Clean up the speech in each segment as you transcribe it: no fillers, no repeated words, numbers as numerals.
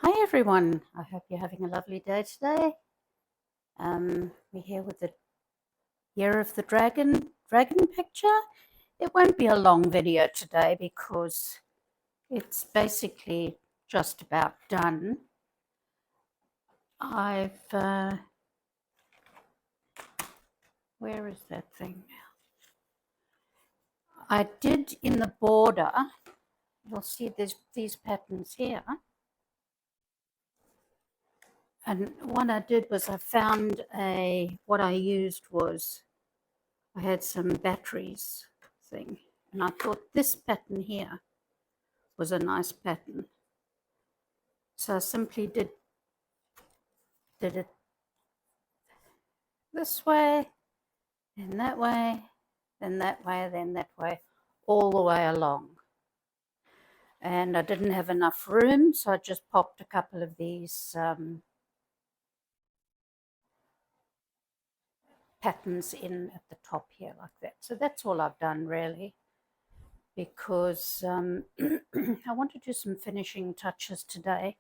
Hi everyone, I hope you're having a lovely day today. We're here with the Year of the Dragon picture. It won't be a long video today because it's basically just about done. Where is that thing now? I did in the border, you'll see there's these patterns here. And what I did was I found what I used was, I had some batteries thing, and I thought this pattern here was a nice pattern. So I simply did it this way, then that way, then that way, then that way, all the way along. And I didn't have enough room, so I just popped a couple of these patterns in at the top here like that. So that's all I've done really, because I want to do some finishing touches today.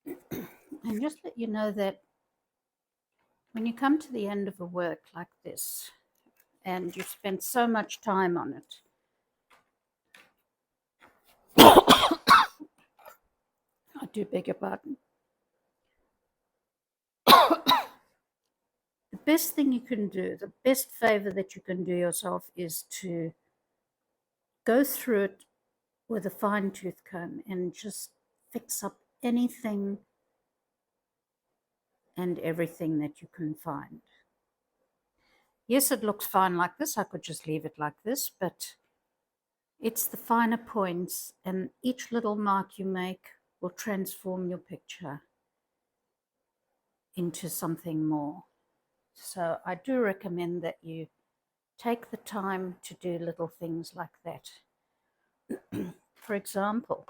And just let you know that when you come to the end of a work like this and you spend so much time on it, I do beg your pardon. The best thing you can do, the best favor that you can do yourself is to go through it with a fine-tooth comb and just fix up anything and everything that you can find. Yes, it looks fine like this. I could just leave it like this, but it's the finer points, and each little mark you make will transform your picture into something more. So I do recommend that you take the time to do little things like that. For example,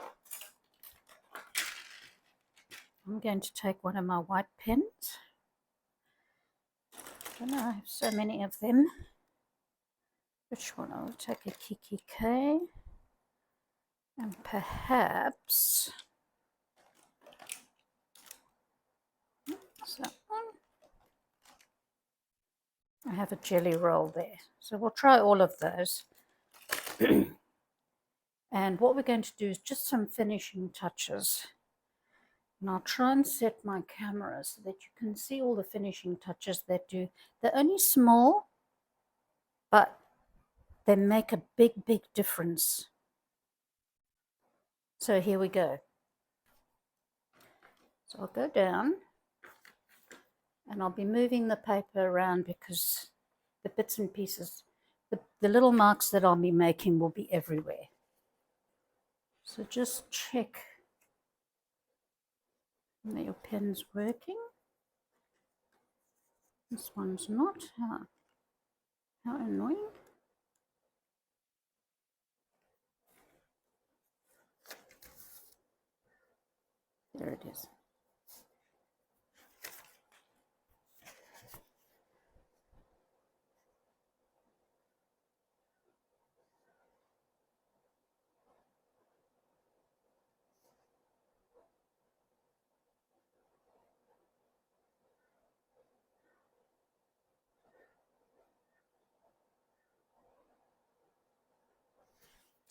I'm going to take one of my white pens. I have so many of them. Which one? I'll take a Kiki K, and perhaps that one. I have a jelly roll there, so we'll try all of those. And what we're going to do is just some finishing touches. And I'll try and set my camera so that you can see all the finishing touches that do. They're only small, but they make a big, big difference. So here we go. So I'll go down, and I'll be moving the paper around because the bits and pieces, the little marks that I'll be making will be everywhere. So just check that your pen's working. This one's not. How annoying. There it is.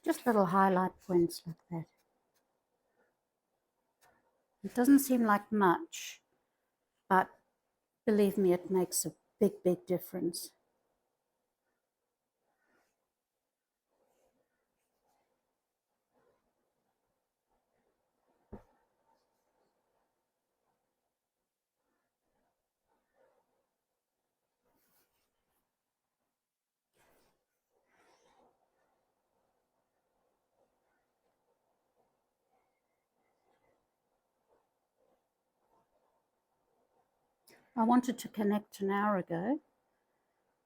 Just little highlight points like that. It doesn't seem like much, but believe me, it makes a big, big difference. I wanted to connect an hour ago,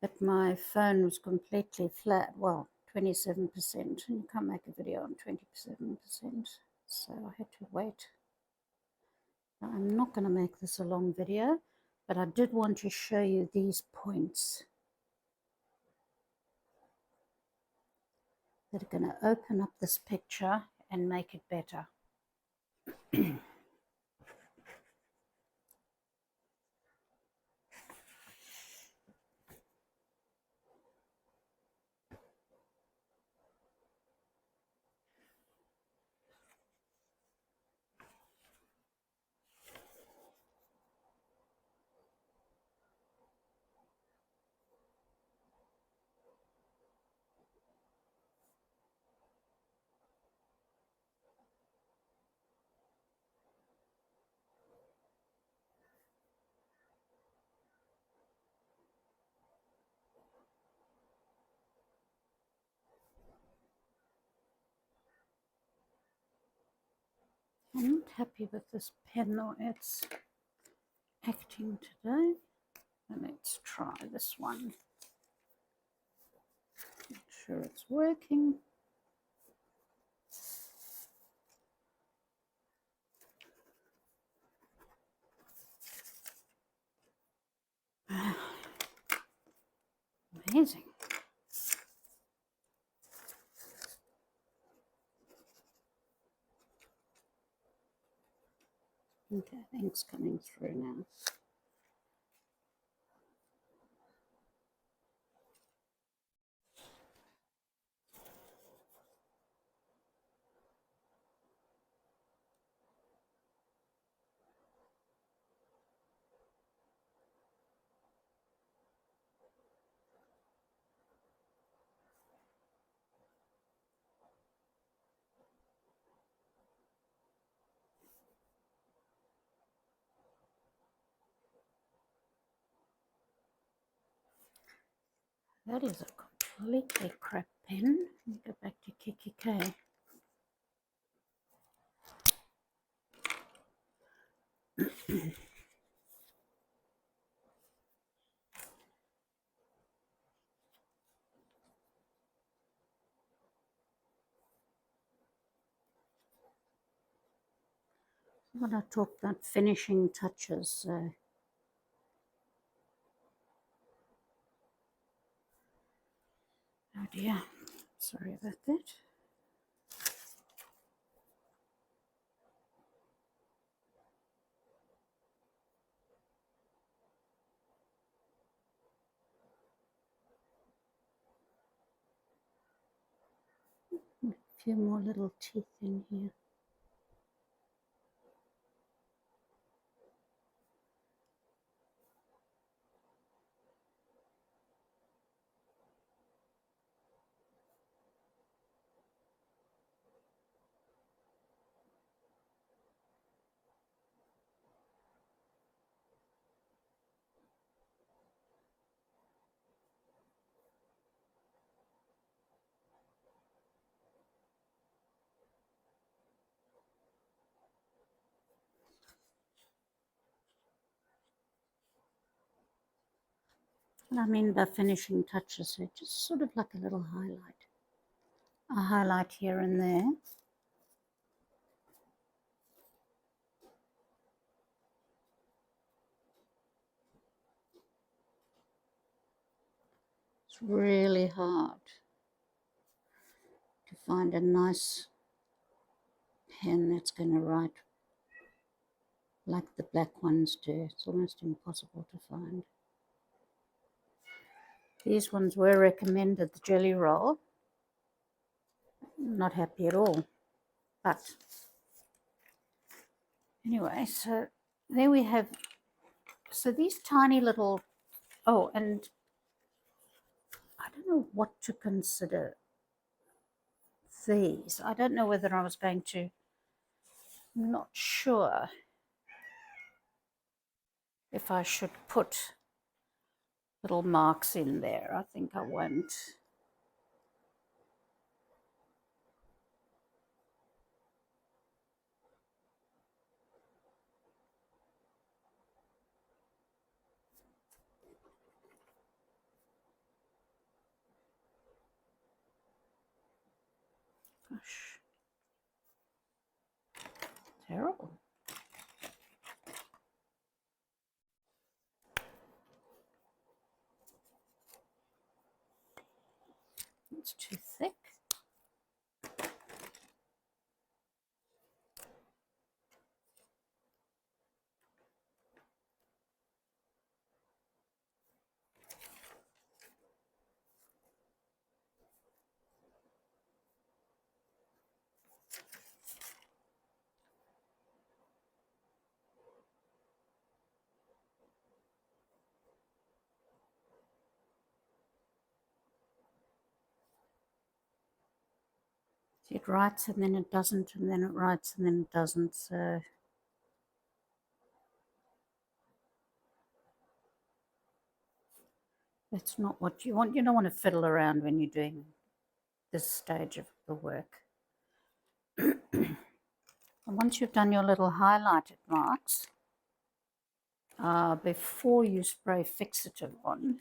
but my phone was completely flat. Well, 27%, and you can't make a video on 27%, so I had to wait. Now, I'm not going to make this a long video, but I did want to show you these points that are going to open up this picture and make it better. I'm not happy with this pen though, it's acting today. And let's try this one. Make sure it's working. Amazing. Okay, ink's coming through now. That is a completely crap pen. Let me go back to Kiki K. When I talk about finishing touches, oh dear, sorry about that. A few more little teeth in here. What I mean by finishing touches, so just sort of like a little highlight. A highlight here and there. It's really hard to find a nice pen that's going to write like the black ones do. It's almost impossible to find. These ones were recommended, the Jelly Roll. Not happy at all. But anyway, so there we have, so these tiny little, oh, and I don't know what to consider these. I don't know whether I was going to, I'm not sure if I should put little marks in there. I think I won't. Gosh, terrible. It's too thick. It writes and then it doesn't, and then it writes and then it doesn't. So that's not what you want. You don't want to fiddle around when you're doing this stage of the work. And once you've done your little highlighted marks, before you spray fixative on,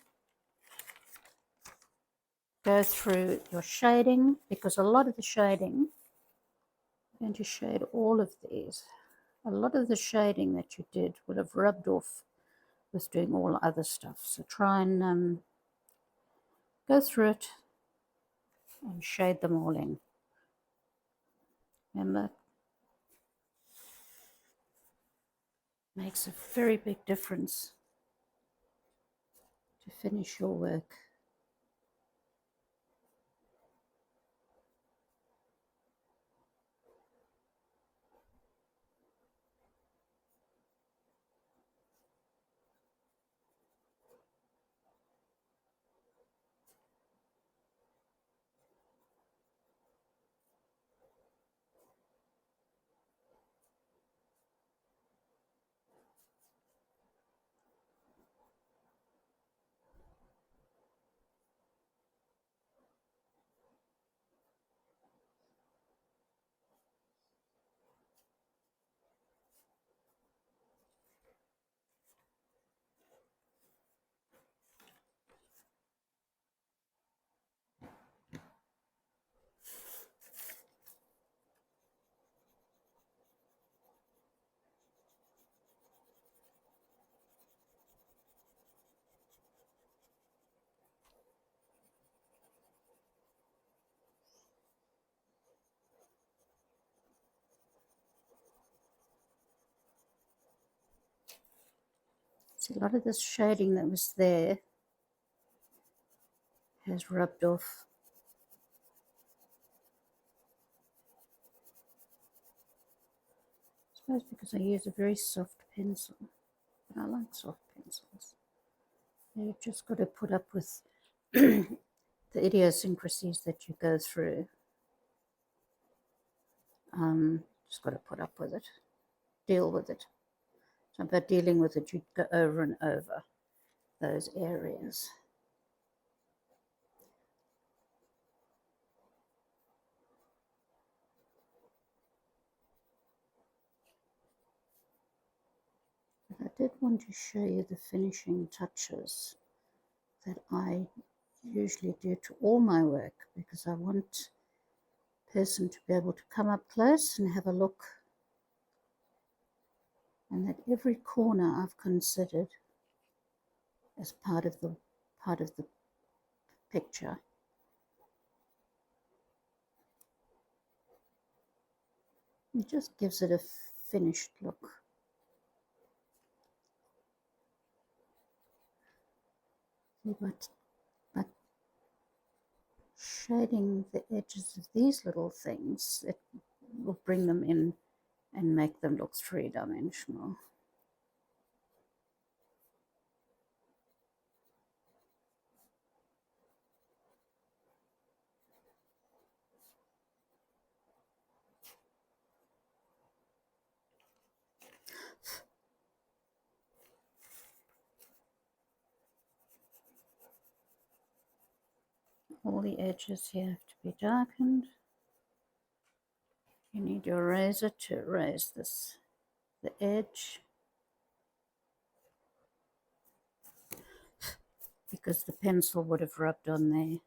go through your shading, because a lot of the shading, I'm going to shade all of these. A lot of the shading that you did would have rubbed off with doing all other stuff. So try and go through it and shade them all in. Remember, makes a very big difference to finish your work. See, a lot of this shading that was there has rubbed off. I suppose because I use a very soft pencil. But I like soft pencils. You've just got to put up with the idiosyncrasies that you go through. Just got to put up with it, deal with it. So by dealing with it, you go over and over those areas. But I did want to show you the finishing touches that I usually do to all my work, because I want a person to be able to come up close and have a look, and that every corner I've considered as part of the picture. It just gives it a finished look. But shading the edges of these little things, it will bring them in and make them look three-dimensional. All the edges here have to be darkened. You need your razor to erase the edge, because the pencil would have rubbed on there.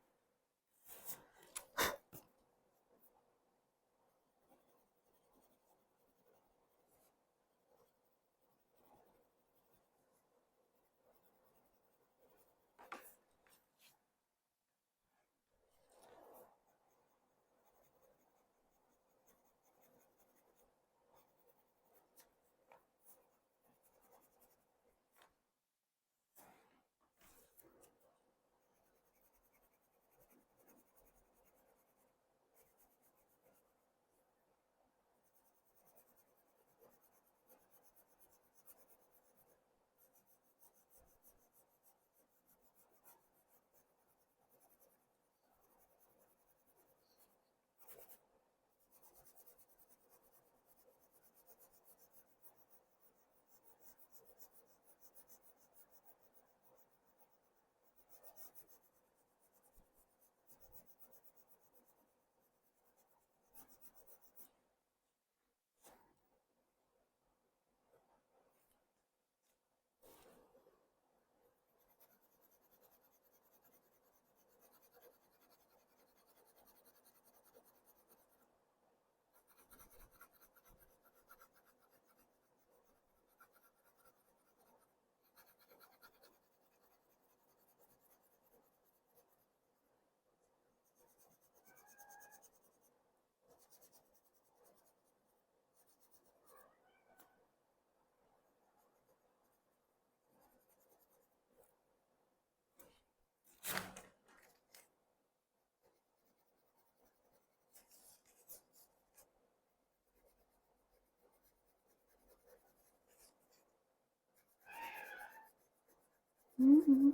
Mm-hmm.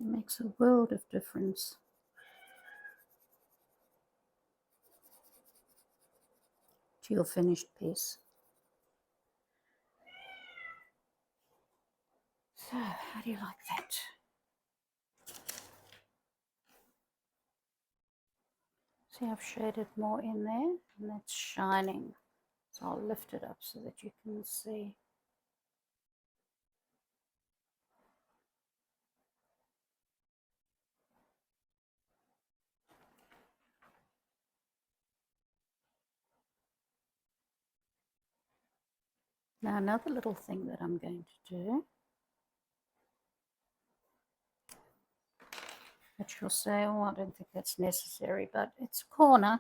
It makes a world of difference to your finished piece. So, how do you like that? See, I've shaded more in there, and that's shining. So I'll lift it up so that you can see. Now, another little thing that I'm going to do, which you'll say, oh, I don't think that's necessary, but it's a corner.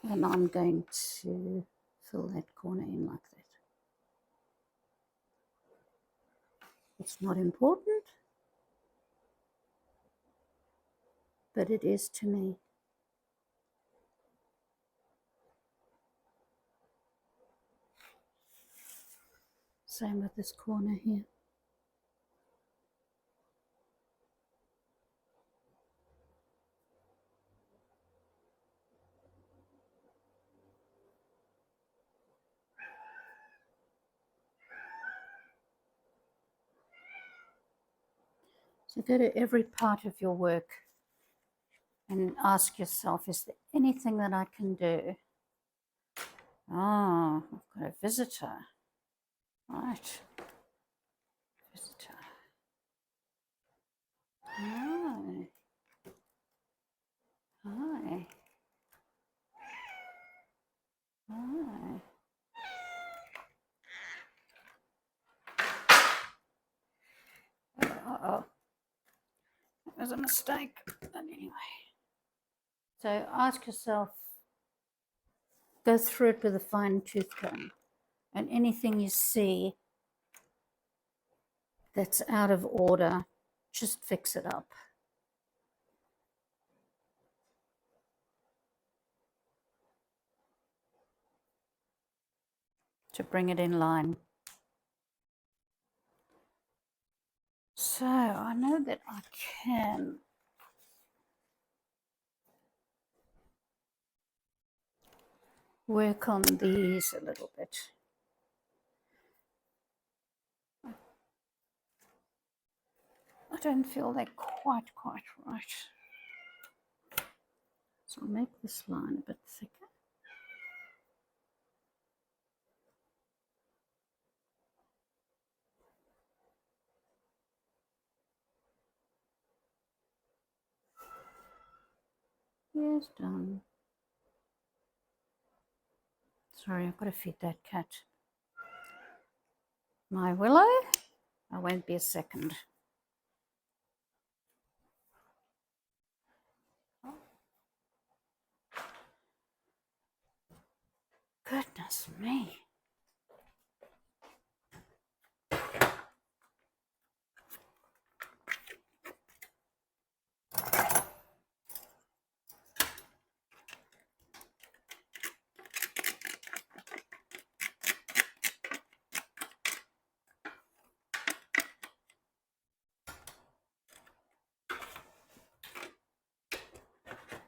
And I'm going to fill that corner in like that. It's not important, but it is to me. Same with this corner here. So go to every part of your work and ask yourself, is there anything that I can do? Oh, I've got a visitor. Right. Visitor. Hi. Hi. Hi. Uh-oh. That was a mistake. But anyway. So ask yourself, go through it with a fine tooth comb, and anything you see that's out of order, just fix it up. To bring it in line. So I know that I can work on these a little bit. I don't feel they're quite right. So I'll make this line a bit thicker. Here's done. Sorry, I've got to feed that cat. My willow, I won't be a second. Goodness me.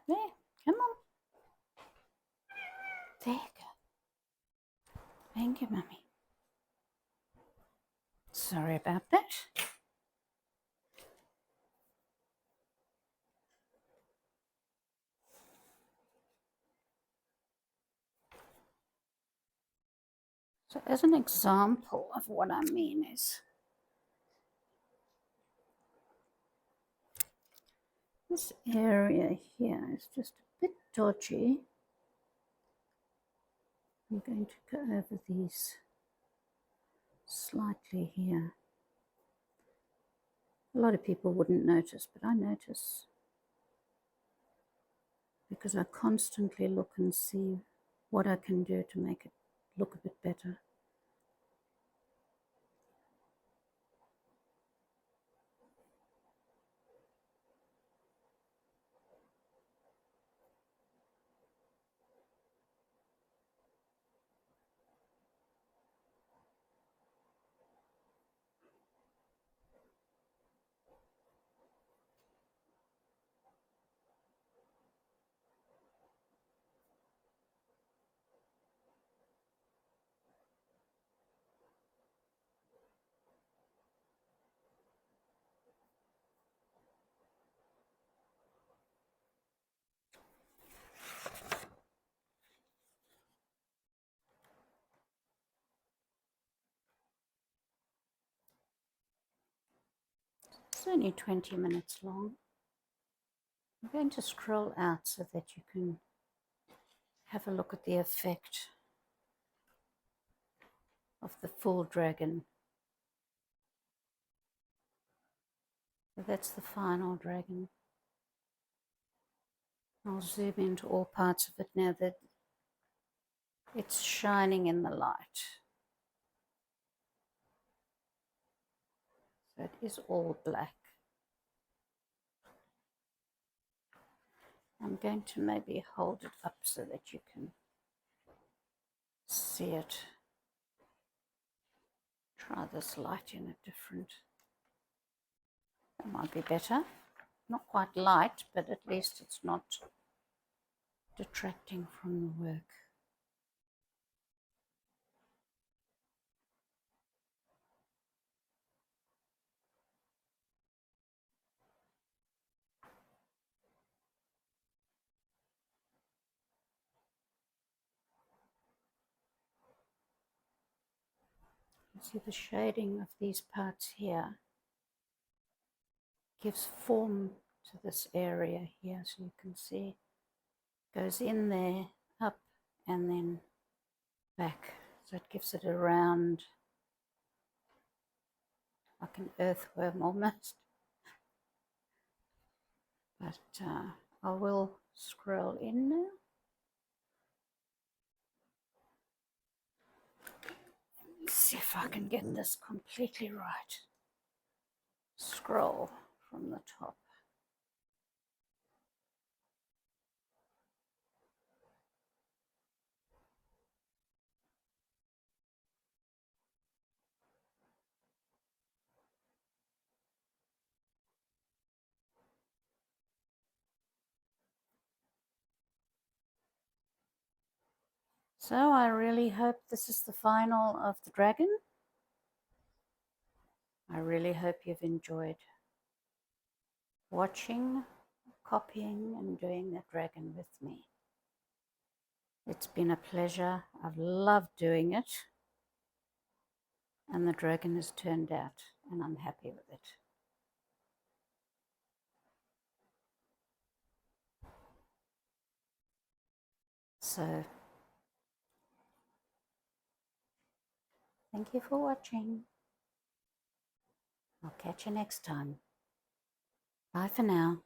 There, come on. There you go. Thank you, Mummy. Sorry about that. So as an example of what I mean is, this area here is just a bit dodgy. I'm going to go over these slightly here. A lot of people wouldn't notice, but I notice because I constantly look and see what I can do to make it look a bit better. It's only 20 minutes long. I'm going to scroll out so that you can have a look at the effect of the full dragon. So that's the final dragon. I'll zoom into all parts of it now that it's shining in the light. So it is all black. I'm going to maybe hold it up so that you can see it. Try this light in a different. That might be better. Not quite light, but at least it's not detracting from the work. You see the shading of these parts here gives form to this area here, so you can see it goes in there, up, and then back. So it gives it a round, like an earthworm almost. But I will scroll in now. Let's see if I can get this completely right. Scroll from the top. So I really hope this is the final of the dragon. I really hope you've enjoyed watching, copying, and doing the dragon with me. It's been a pleasure. I've loved doing it. And the dragon has turned out, and I'm happy with it. So, thank you for watching. I'll catch you next time. Bye for now.